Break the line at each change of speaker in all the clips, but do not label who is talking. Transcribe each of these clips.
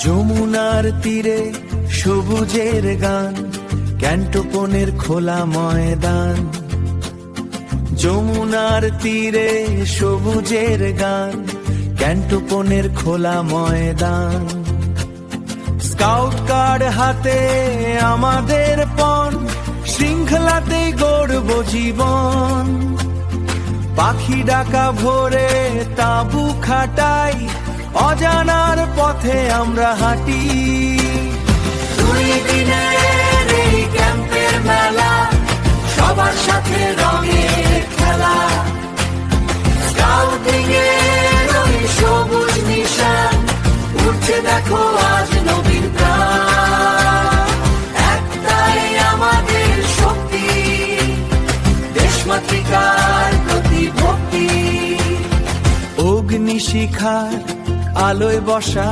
যমুনার তীরে সবুজের গান, ক্যান্টোপনের খোলা ময়দান। যমুনার তীরে সবুজের গান, ক্যান্টোপনের খোলা ময়দান। স্কাউট কার্ড হাতে আমাদের পণ, শৃঙ্খলাতে গড়ব জীবন। পাখি ডাকা ভোরে তাঁবু খাটাই, অজানার পথে আমরা হাঁটি। 2 দিনের এই ক্যাম্পের মেলা, সবার সাথে রঙের খেলা। স্কাউটিং এর ওই সবুজ নিশান, উঠছে দেখো আজ নবীন প্রাণ। একটাই আমাদের শক্তি, দেশমাতৃকার প্রতি ভক্তি। অগ্নিশিখার আলোয় বসা,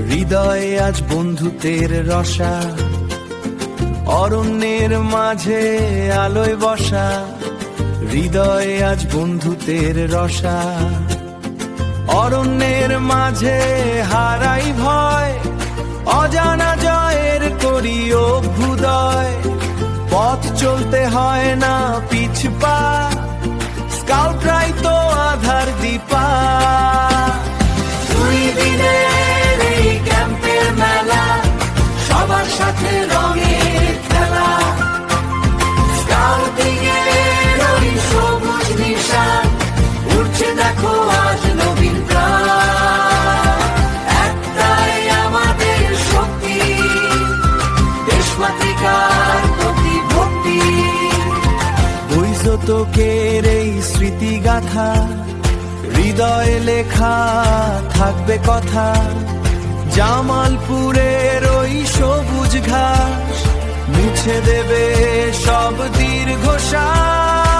হৃদয়ে আজ বন্ধুত্বের রসা। অরণ্যের মাঝে আলোয় বসা, হৃদয়ে আজ বন্ধুত্বের রসা। অরণ্যের মাঝে হারাই ভয়, অজানা জয়ের করি অভ্যুদয়। পথ চলতে হয় না পিছপা, স্কাউটরাই তো আধার দীপা। 2 দিনের এই ক্যাম্পের মেলা, সবার সাথে রঙের খেলা। স্কাউটিং এর ওই সবুজ নিশান, উঠছে দেখো আজ নবীন প্রাণ। একটাই আমাদের শক্তি, দেশমাতৃকার প্রতি ভক্তি। বৈজতকের এই স্মৃতিগাথা, হৃদয়ে লেখা থাকবে কথা। জামালপুরের ওই সবুজ ঘাস, মুছে দেবে সব দীর্ঘশ্বাস।